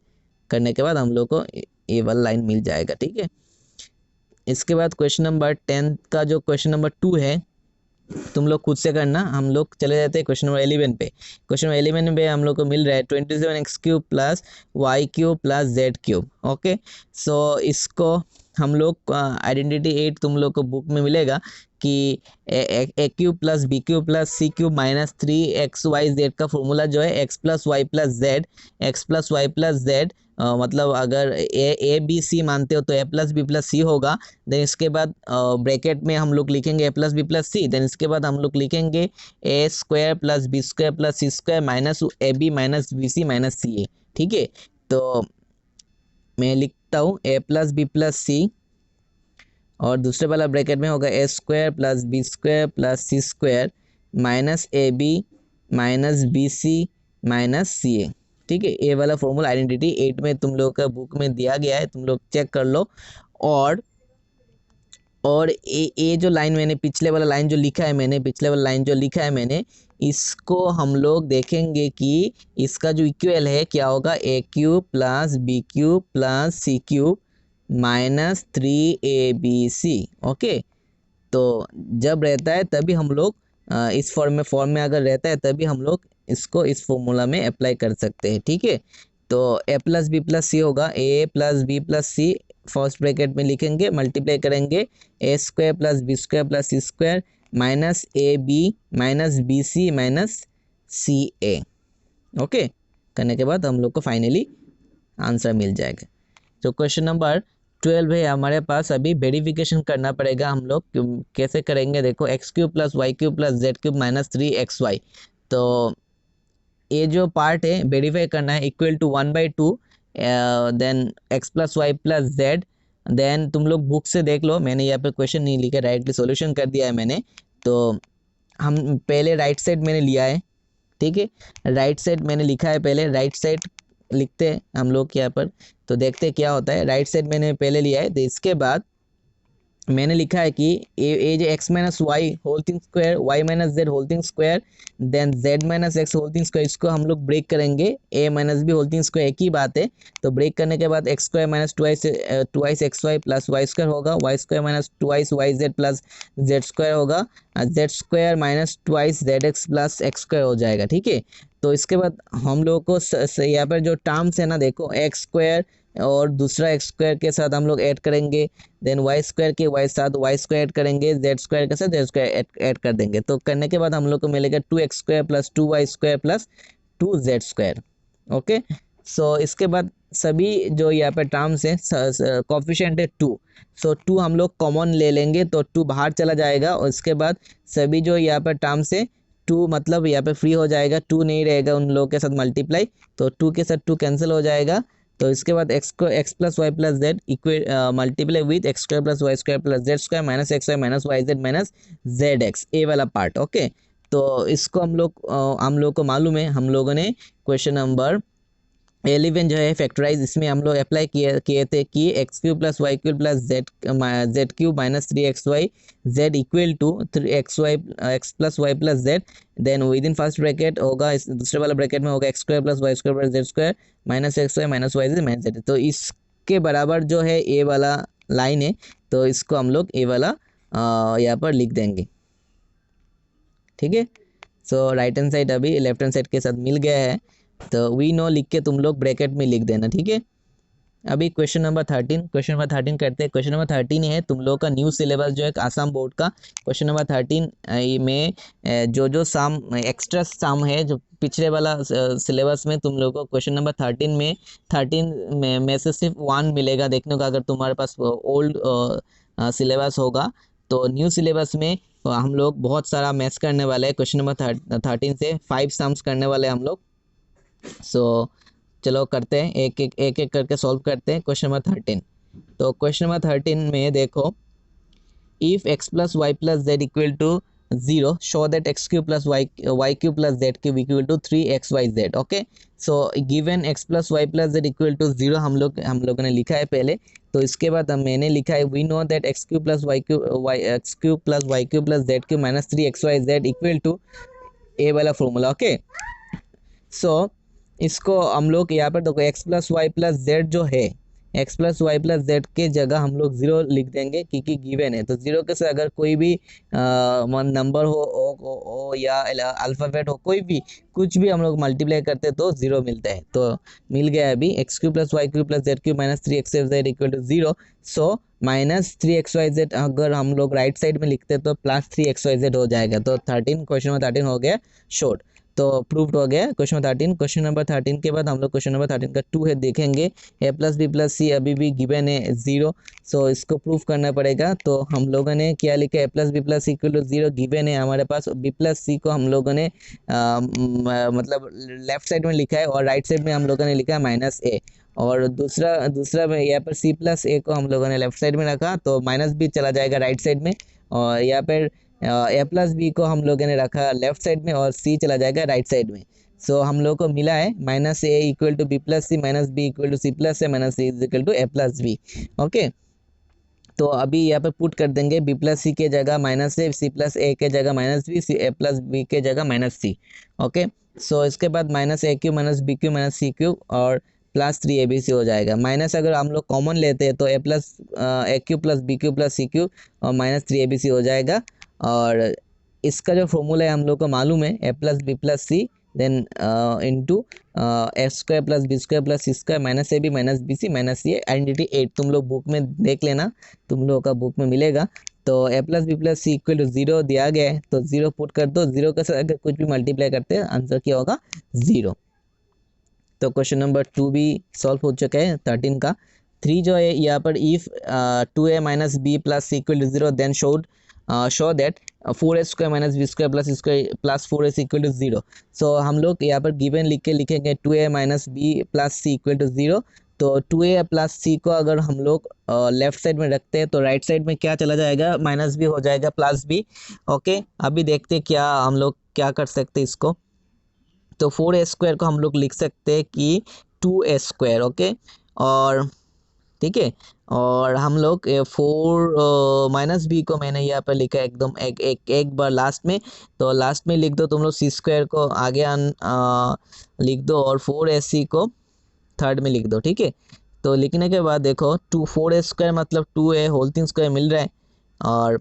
[SPEAKER 1] करने के बाद हम लोग को ये वाला लाइन मिल जाएगा। ठीक है, इसके बाद क्वेश्चन नंबर 10 का जो क्वेश्चन नंबर 2 है, तुम लोग खुद से करना, हम लोग चले जाते हैं क्वेश्चन नंबर 11 पे। क्वेश्चन नंबर 11 पे हम लोग को मिल रहा है 27x³ plus y³ plus z³। Okay, सो इसको हम लोग आइडेंटिटी 8 तुम लोग को बुक में मिलेगा कि a³ plus b³ plus c³ minus 3xyz का फॉर्मूला जो है x plus Y plus Z, X plus Y plus Z, मतलब अगर ए बी सी मानते हो तो a plus B plus C होगा। देन इसके बाद ब्रैकेट में हम लोग लिखेंगे A plus B plus C. Then इसके बाद हम लोग लिखेंगे A square plus B square plus C square minus A B minus B C minus C A. ठीक है, तो मैं लिखता हूँ ए प्लस बी प्लस सी और दूसरे वाला ब्रैकेट में होगा A square plus B square plus C square minus A B minus B C minus C A. ठीक है, ये वाला फॉर्मूला आइडेंटिटी 8 में तुम लोग का बुक में दिया गया है, तुम लोग चेक कर लो। और ये जो लाइन मैंने पिछले वाला लाइन जो लिखा है मैंने पिछले वाला लाइन जो लिखा है मैंने, इसको हम लोग देखेंगे कि इसका जो इक्वल है क्या होगा, a³ plus b³ plus c³ minus 3abc। Okay, तो जब रहता है तभी हम लोग इस फॉर्म में अगर रहता है तभी हम लोग इसको इस फॉर्मूला में अप्लाई कर सकते हैं। ठीक है, तो a plus B plus C होगा, a plus B plus C first bracket में लिखेंगे, मल्टीप्लाई करेंगे A square plus B square plus C square minus A B minus B C minus C A. Okay, करने के बाद हम लोग को फाइनली आंसर मिल जाएगा। तो क्वेश्चन नंबर 12 है हमारे पास, अभी वेरिफिकेशन करना पड़ेगा। हम लोग कैसे करेंगे, देखो x³ plus y³ plus z³ minus 3xy। तो ये जो पार्ट है वेरीफाई करना है, equal to 1/2 then x plus Y plus Z. Then तुम लोग बुक से देख लो, मैंने यहाँ पर क्वेश्चन नहीं लिखा, डायरेक्टली सॉल्यूशन कर दिया है मैंने। तो हम पहले राइट साइड मैंने लिया है। ठीक है, राइट साइड मैंने लिखा है, पहले राइट साइड लिखते हैं हम लोग यहाँ पर, तो देखते हैं क्या होता है। राइट साइड मैंने पहले लिया है, तो इसके बाद मैंने लिखा है कि ए जो X minus Y whole thing square Y minus Z whole thing square then Z minus X whole thing square, इसको हम लोग ब्रेक करेंगे A minus B whole thing square, एक ही बात है। तो ब्रेक करने के बाद X square minus twice X Y plus Y square होगा, Y square minus twice Y Z plus Z square होगा, Z square minus to ice Z X plus x square हो जाएगा। ठीक है, तो इसके बाद हम लोगों को यहाँ पर जो टर्म्स है ना, देखो एक्स स्क्वायर और दूसरा एक्स स्क्वायर के साथ हम लोग ऐड करेंगे, देन वाई स्क्वायर के वाई साथ वाई स्क्वायर ऐड करेंगे, जेड स्क्वायर के साथ जेड स्क्वायर ऐड कर देंगे। तो करने के बाद हम लोग को मिलेगा 2x square plus 2y square plus 2z square. Okay, so इसके बाद सभी जो यहाँ पे टर्म्स है कोफिशिएंट है 2, सो 2 हम लोग कॉमन ले लेंगे तो 2 बाहर चला जाएगा। और इसके बाद सभी जो यहाँ पर टर्म्स है 2 मतलब यहाँ पे फ्री हो जाएगा, 2 नहीं रहेगा उन लोगों के साथ मल्टीप्लाई, तो 2 के साथ 2 कैंसिल हो जाएगा। तो इसके बाद एक्स को X plus Y plus Z equal multiply with X square plus Y square plus Z square minus X Y minus Y Z minus Z X, A वाला पार्ट। ओके, तो इसको हम लोग को मालूम है, हम लोगों ने क्वेश्चन नंबर 11 जो है फैक्टराइज, इसमें हम लोग अप्लाई किए थे कि x³ plus y³ plus z³ minus 3xy z equal to 3xy x plus Y plus Z. Then within first bracket होगा, इस दूसरे वाला ब्रैकेट में होगा x² plus Y square plus Z square minus X Y minus Y Z minus Z. तो इसके बराबर जो है ए वाला लाइन है, तो इसको हम लोग ए वाला यहाँ पर लिख देंगे। ठीक है, सो राइट हैंड साइड अभी लेफ्ट हैंड साइड के साथ मिल गया है, तो वी नो लिख के तुम लोग ब्रैकेट में लिख देना। ठीक है, अभी क्वेश्चन नंबर 13 करते हैं। क्वेश्चन नंबर 13 है तुम लोग का न्यू सिलेबस जो है आसाम बोर्ड का। क्वेश्चन नंबर 13 में जो साम एक्स्ट्रा साम है जो पिछले वाला सिलेबस में तुम लोग को क्वेश्चन नंबर 13 में से सिर्फ 1 मिलेगा देखने को, अगर तुम्हारे पास ओल्ड सिलेबस होगा। तो न्यू सिलेबस में हम लोग बहुत सारा मैथ्स करने वाले हैं। क्वेश्चन नंबर 13 से 5 सम्स करने वाले हैं हम लोग। सो चलो करते हैं, एक एक करके सॉल्व करते हैं क्वेश्चन नंबर 13। तो क्वेश्चन नंबर 13 में देखो, if x plus Y plus Z equal to 0 show that x³ plus y³ plus z³ equal to 3xyz। Okay, so given x plus Y plus Z equal to 0 हम लोगों ने लिखा है पहले। तो इसके बाद मैंने लिखा है we know that x³ plus x³ plus y³ plus z³ minus 3xyz equal to A वाला फॉर्मूला। ओके, सो इसको हम लोग यहाँ पर देखो x plus Y plus Z जो है X plus Y plus Z के जगह हम लोग 0 लिख देंगे क्योंकि गिवन है। तो 0 के साथ अगर कोई भी नंबर हो या अल्फ़ाबेट हो, कोई भी कुछ भी हम लोग मल्टीप्लाई करते तो 0 मिलता है। तो मिल गया अभी X cube plus Y cube plus Z cube minus 3xyz equal to 0। So minus 3xyz अगर हम लोग राइट साइड में लिखते तो प्लस 3xyz हो जाएगा। तो 13 क्वेश्चन नंबर 13 हो गया शॉर्ट। तो प्रूव्ड हो गया क्वेश्चन नंबर 13। क्वेश्चन नंबर 13 के बाद हम लोग क्वेश्चन नंबर 13 का 2 है देखेंगे। ए प्लस बी प्लस सी अभी भी गिवन है 0। सो इसको प्रूव करना पड़ेगा। तो हम लोगों ने क्या लिखा, A plus B plus C equal to 0 given है हमारे पास। बी प्लस सी को हम लोगों ने मतलब लेफ्ट साइड में लिखा है और राइट साइड में हम लोगों ने लिखा है माइनस ए। और दूसरा में यहाँ पर सी प्लस ए को हम लोगों ने लेफ्ट साइड में रखा तो माइनस बी चला जाएगा राइट साइड में। और यहाँ पर ए प्लस बी को हम लोगों ने रखा लेफ्ट साइड में और सी चला जाएगा राइट साइड में। सो हम लोग को मिला है minus A equal to B plus C minus B equal to C plus A minus C is equal to A plus B. Okay, तो अभी यहाँ पे पुट कर देंगे बी प्लस सी के जगह minus A, C plus A के जगह minus B, C A plus B के जगह माइनस सी। ओके, सो इसके बाद minus A cube minus B cube minus C cube और प्लस 3abc हो जाएगा। माइनस अगर हम लोग कॉमन लेते हैं तो A cube plus B cube plus C cube और माइनस 3abc हो जाएगा। और इसका जो फॉर्मूला है हम लोग को मालूम है, A plus B plus C then into A square plus B square plus C square minus A B minus B C minus C identity 8। तुम लोग बुक में देख लेना, तुम लोगों का बुक में मिलेगा। तो A plus B plus C equal to 0 दिया गया है तो 0 पुट कर दो। 0 के साथ अगर कुछ भी मल्टीप्लाई करते हैं आंसर क्या होगा 0। तो क्वेश्चन नंबर 2 भी सॉल्व हो चुका है 13 का। 3 जो है यहाँ पर if 2a minus B plus C equal to 0 then show that 4a square minus B square plus square plus 4ac equal to 0। So हम लोग यहाँ पर गिवन लिख के लिखेंगे 2a minus B plus C equal to 0। तो 2a plus सी को अगर हम लोग लेफ्ट साइड में रखते हैं तो राइट साइड में क्या चला जाएगा, माइनस बी हो जाएगा प्लस बी। ओके, अभी देखते हैं क्या हम लोग क्या कर सकते हैं इसको। तो 4a स्क्वायर को हम लोग लिख सकते हैं कि 2a स्क्वायर। ओके, और ठीक है, और हम लोग 4 माइनस बी को मैंने यहाँ पर लिखा एकदम एक बार लास्ट में। तो लास्ट में लिख दो तुम लोग, सी स्क्वायर को आगे लिख दो और 4ac को थर्ड में लिख दो। ठीक है, तो लिखने के बाद देखो 4a स्क्वायर मतलब 2a होल 3 स्क्वायर मिल रहा है। और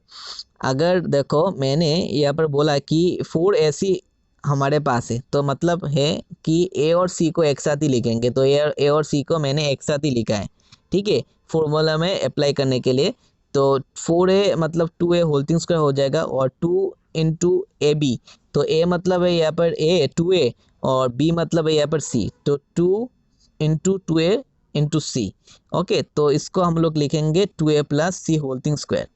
[SPEAKER 1] अगर देखो मैंने यहाँ पर बोला कि 4ac हमारे पास है तो मतलब है कि ए और सी को एक साथ ही लिखेंगे। तो ए और सी को मैंने एक साथ ही लिखा है। ठीक है, फॉर्मूला में अप्लाई करने के लिए। तो 4a मतलब 2a होल 3 स्क्वायर हो जाएगा और 2 इंटू ए बी। तो a मतलब है यहाँ पर a 2a और b मतलब है यहाँ पर c। तो 2 इंटू 2a इंटू सी। ओके, तो इसको हम लोग लिखेंगे 2a plus C whole 3 square.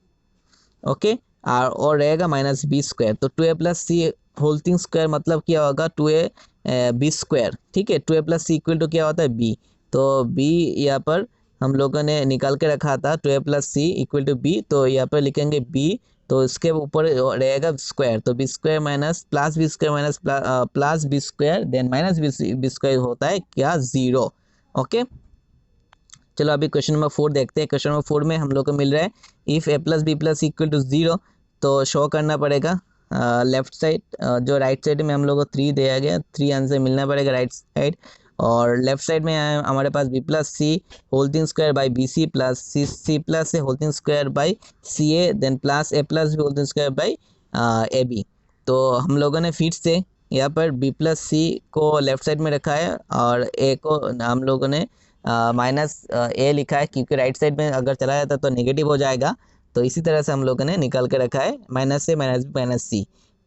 [SPEAKER 1] Okay, और रहेगा माइनस बी स्क्वायर। तो 2a plus C whole 3 square मतलब क्या होगा 2a बी स्क्वायर। ठीक है, 2a plus C equal to क्या होता है b। तो b यहाँ पर हम लोगों ने निकाल के रखा था 2a plus C equal to b। तो यहाँ पर लिखेंगे b, तो इसके ऊपर रहेगा स्क्वायर। तो B square minus plus B square minus plus B square then minus B square होता है क्या 0। ओके, चलो अभी क्वेश्चन नंबर 4 देखते हैं। क्वेश्चन नंबर 4 में हम लोग को मिल रहा है if A plus B plus equal to 0। तो शो करना पड़ेगा लेफ्ट साइड, जो राइट साइड में हम लोग को 3 दिया गया, 3 आंसर मिलना पड़ेगा राइट साइड। और लेफ्ट साइड में हमारे पास B plus C whole 3 square by B C plus C plus A whole 3 square by C A then plus A plus B whole 3 square by A B. तो हम लोगों ने फिर से यहाँ पर बी प्लस सी को लेफ्ट साइड में रखा है और ए को हम लोगों ने माइनस ए लिखा है क्योंकि राइट साइड में अगर चला जाता तो नेगेटिव हो जाएगा। तो इसी तरह से हम लोगों ने निकाल के रखा है माइनस ए माइनस बी माइनस सी।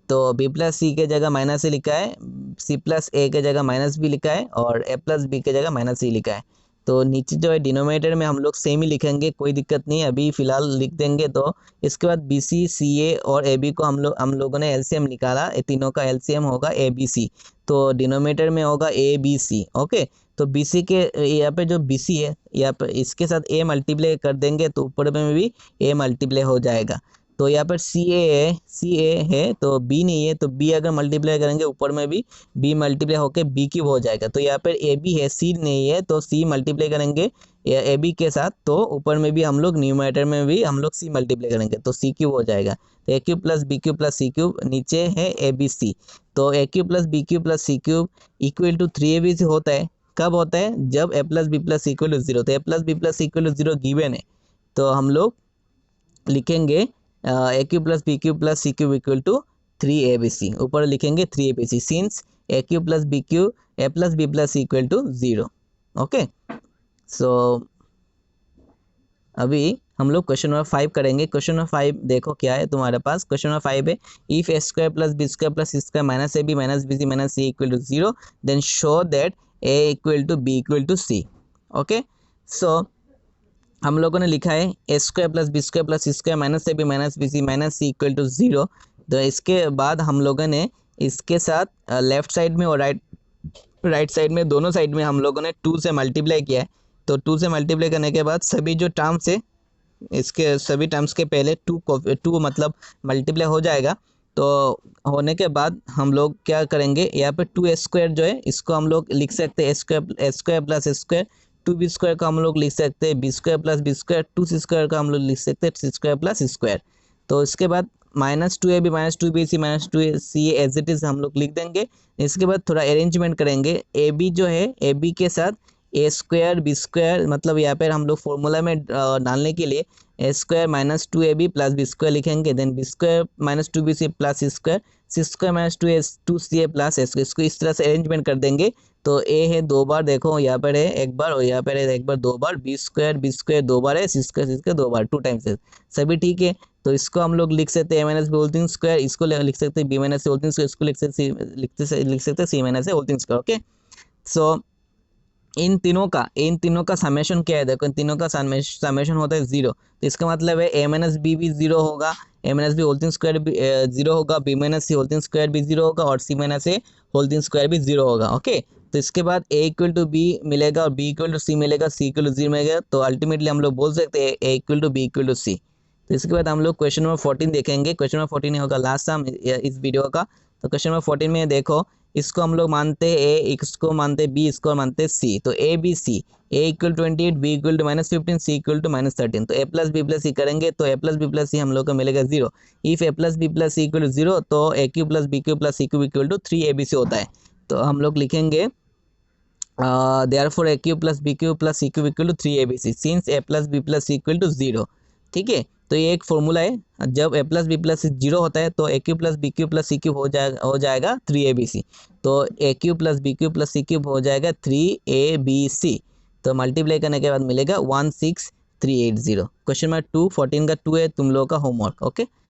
[SPEAKER 1] तो बी प्लस सी के जगह माइनस ए लिखा है, सी प्लस ए के जगह माइनस बी लिखा है और ए प्लस बी के जगह माइनस सी लिखा है। तो नीचे जो है डिनोमिनेटर में हम लोग सेम ही लिखेंगे, कोई दिक्कत नहीं, अभी फ़िलहाल लिख देंगे। तो इसके बाद बी सी सी ए और ए बी को हम लोगों ने एलसीएम निकाला, ये तीनों का एलसीएम होगा ए बी सी। तो डिनोमिनेटर में होगा ए बी सी। ओके, तो बी सी के यहाँ पे जो बी सी है यहाँ पर इसके साथ ए मल्टीप्लाई कर देंगे तो ऊपर में भी ए मल्टीप्लाई हो जाएगा। तो यहाँ पर सी ए है तो बी नहीं है, तो बी अगर मल्टीप्लाई करेंगे ऊपर में भी बी मल्टीप्लाई होकर बी क्यूब हो जाएगा। तो यहाँ पर ए बी है, सी नहीं है, तो सी मल्टीप्लाई करेंगे ए बी के साथ तो ऊपर में भी हम लोग न्यूमरेटर में भी हम लोग सी मल्टीप्लाई करेंगे तो सी क्यूब हो जाएगा। तो A cube plus B cube plus C cube, नीचे है ए बी सी। तो A cube plus B cube plus C cube equal to 3abc होता है। कब होता है? जब A plus B plus equal to zero. तो A plus B plus equal to zero given है, तो हम लोग लिखेंगे A cube plus B cube plus C cube equal to 3abc। ऊपर लिखेंगे 3abc since A cube plus B cube A plus B plus equal to zero. Okay, so अभी हम लोग क्वेश्चन नंबर 5 करेंगे। क्वेश्चन नंबर 5 देखो क्या है तुम्हारे पास। क्वेश्चन नंबर 5 है if A square plus B square plus C square minus A B minus B C minus C equal to zero then show that A equal to B equal to C. Okay, so हम लोगों ने लिखा है A square plus B square plus C square minus A B minus B C minus C equal to zero. तो इसके बाद हम लोगों ने इसके साथ लेफ्ट साइड में और राइट साइड में, दोनों साइड में हम लोगों ने 2 से मल्टीप्लाई किया है। तो 2 से मल्टीप्लाई करने के बाद सभी जो टर्म्स है, इसके सभी टर्म्स के पहले टू मतलब मल्टीप्लाई हो जाएगा। तो होने के बाद हम लोग क्या करेंगे, यहाँ पे 2a² जो है इसको हम लोग लिख सकते हैं A square plus A square. 2b square का हम लोग लिख सकते हैं B square plus B square. 2c square का हम लोग लिख सकते हैं C square plus C square. तो इसके बाद -2ab minus 2bc minus 2c as it is हम लोग लिख देंगे। इसके बाद थोड़ा अरेंजमेंट करेंगे। ए बी जो है ए बी के साथ ए स्क्वायर बी स्क्वायर, मतलब यहाँ पर हम लोग फॉर्मूला में डालने के लिए A square minus 2ab plus B square लिखेंगे। Then B square minus 2bc plus C square minus 2ca plus A square. इसको इस तरह से अरेंजमेंट कर देंगे। तो ए है 2 बार, देखो यहाँ पर है 1 बार और यहाँ पर है 1 बार 2 बार। बी स्क्वायर 2 बार है, सी स्क्वायर 2 बार, 2 टाइम्स है, सभी ठीक है। तो इसको हम लोग लिख सकते हैं A minus B whole thing square, इसको लिख सकते हैं B minus C whole thing square, इसको लिख सकते हैं C minus whole thing square. Okay, so इन तीनों का समेशन क्या है? देखो इन तीनों का समेशन होता है 0। तो इसका मतलब है ए माइनस बी भी 0 होगा, A minus B whole thing square भी 0 होगा, B minus C whole thing square भी 0 होगा और C minus A whole thing square भी 0 होगा। ओके, तो इसके बाद ए इक्वल टू बी मिलेगा और बी इक्वल टू सी मिलेगा, सी इक्वल टू 0 मिलेगा। तो अल्टीमेटली हम लोग बोल सकते हैं A equal to B equal to C. तो इसके बाद हम लोग क्वेश्चन नंबर 14 देखेंगे। क्वेश्चन नंबर 14 होगा लास्ट सम इस वीडियो का। तो क्वेश्चन नंबर 14 में देखो, इसको हम लोग मानते हैं ए, इसको मानते हैं बी, इसको मानते हैं सी। तो A B C, A equal 28, B equal to -15, C equal to -13। तो A plus B plus C करेंगे तो A plus B plus C हम लोग को मिलेगा 0। If A plus B plus C equal to 0 तो A cube plus B cube plus C cube equal to 3abc होता है। तो हम लोग लिखेंगे therefore A cube plus B cube plus C cube equal to 3abc since A plus B plus C equal to 0। ठीक है, तो ये एक फॉर्मूला है। जब ए प्लस बी प्लस 0 होता है तो A cube plus B cube plus C cube हो जाएगा 3abc। तो A cube plus B cube plus C cube हो जाएगा 3abc। तो मल्टीप्लाई करने के बाद मिलेगा 16380। क्वेश्चन नंबर 2 14 का 2 है तुम लोगों का होमवर्क। ओके।